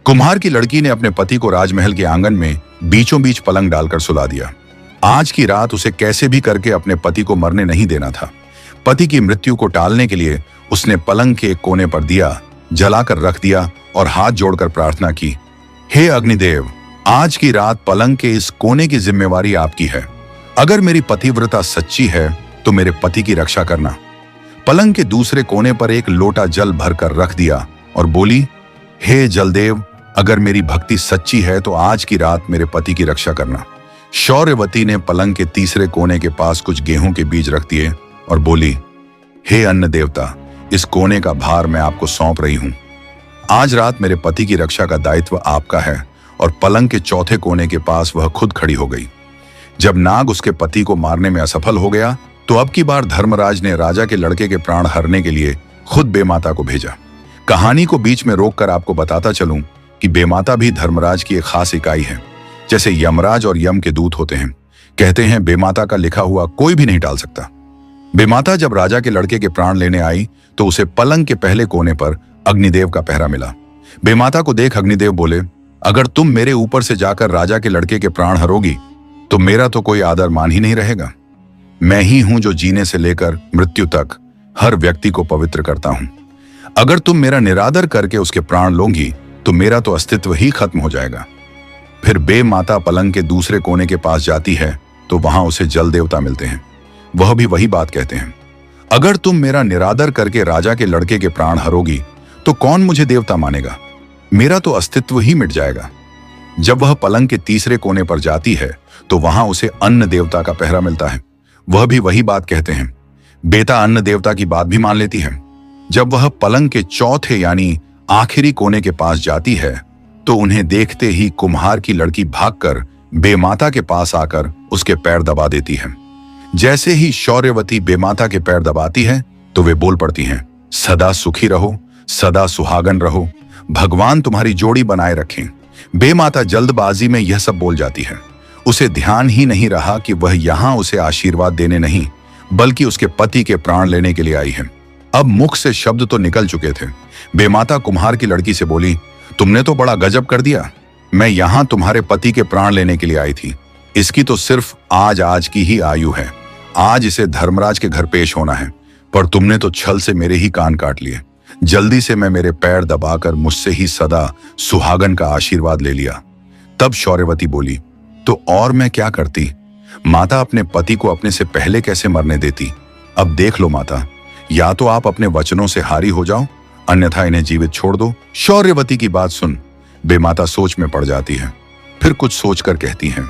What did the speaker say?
कुम्हार की लड़की ने अपने पति को राजमहल के आंगन में बीचों बीच पलंग डालकर सुला दिया। आज की रात उसे कैसे भी करके अपने पति को मरने नहीं देना था। पति की मृत्यु को टालने के लिए उसने पलंग के एक कोने पर दिया जलाकर रख दिया और हाथ जोड़कर प्रार्थना की, हे अग्निदेव, आज की रात पलंग के इस कोने की जिम्मेवारी आपकी है। अगर मेरी पतिव्रता सच्ची है तो मेरे पति की रक्षा करना। पलंग के दूसरे कोने पर एक लोटा जल भरकर रख दिया और बोली, हे जलदेव, अगर मेरी भक्ति सच्ची है तो आज की रात मेरे पति की रक्षा करना। शौर्यवती ने पलंग के तीसरे कोने के पास कुछ गेहूं के बीज रख दिए और बोली, हे अन्न देवता, इस कोने का भार मैं आपको सौंप रही हूं। आज रात मेरे पति की रक्षा का दायित्व आपका है। और पलंग के चौथे कोने के पास वह खुद खड़ी हो गई। जब नाग उसके पति को मारने में असफल हो गया तो अब की बार धर्मराज ने राजा के लड़के के प्राण हरने के लिए खुद बेमाता को भेजा। कहानी को बीच में रोककर आपको बताता चलूं कि बेमाता भी धर्मराज की एक खास इकाई है। जैसे यमराज और यम के दूत होते हैं, कहते हैं बेमाता का लिखा हुआ कोई भी नहीं टाल सकता। बेमाता जब राजा के लड़के के प्राण लेने आई तो उसे पलंग के पहले कोने पर अग्निदेव का पहरा मिला। बेमाता को देख अग्निदेव बोले, अगर तुम मेरे ऊपर से जाकर राजा के लड़के के प्राण हरोगी तो मेरा तो कोई आदर मान ही नहीं रहेगा। मैं ही हूं जो जीने से लेकर मृत्यु तक हर व्यक्ति को पवित्र करता हूं। अगर तुम मेरा निरादर करके उसके प्राण लोगी तो मेरा तो अस्तित्व ही खत्म हो जाएगा। फिर बेमाता पलंग के दूसरे कोने के पास जाती है तो वहां उसे जल देवता मिलते हैं। वह भी वही बात कहते हैं, अगर तुम मेरा निरादर करके राजा के लड़के के प्राण हरोगी तो कौन मुझे देवता मानेगा, मेरा तो अस्तित्व ही मिट जाएगा। जब वह पलंग के तीसरे कोने पर जाती है तो वहां उसे अन्न देवता का पहरा मिलता है। वह भी वही बात कहते हैं। बेटा अन्न देवता की बात भी मान लेती है। जब वह पलंग के चौथे यानी आखिरी कोने के पास जाती है तो उन्हें देखते ही कुम्हार की लड़की भागकर बेमाता के पास आकर उसके पैर दबा देती है। जैसे ही शौर्यवती बेमाता के पैर दबाती है तो वे बोल पड़ती हैं, सदा सुखी रहो, सदा सुहागन रहो, भगवान तुम्हारी जोड़ी बनाए रखें। बेमाता जल्दबाजी में यह सब बोल जाती है। उसे ध्यान ही नहीं रहा कि वह यहां उसे आशीर्वाद देने नहीं बल्कि उसके पति के प्राण लेने के लिए आई है। अब मुख से शब्द तो निकल चुके थे। बेमाता कुम्हार की लड़की से बोली, तुमने तो बड़ा गजब कर दिया। मैं यहां तुम्हारे पति के प्राण लेने के लिए आई थी। इसकी तो सिर्फ आज की ही आयु है। आज इसे धर्मराज के घर पेश होना है, पर तुमने तो छल से मेरे ही कान काट लिए। जल्दी से मैं मेरे पैर दबाकर मुझसे ही सदा सुहागन का आशीर्वाद ले लिया। तब शौर्यवती बोली, तो और मैं क्या करती? माता अपने पति को अपने से पहले कैसे मरने देती? अब देख लो माता, या तो आप अपने वचनों से हारी हो जाओ, अन्यथा इन्हें जीवित छोड़ दो। शौर्यवती की बात सुन बेमाता सोच में पड़ जाती है। फिर कुछ सोचकर कहती हैं,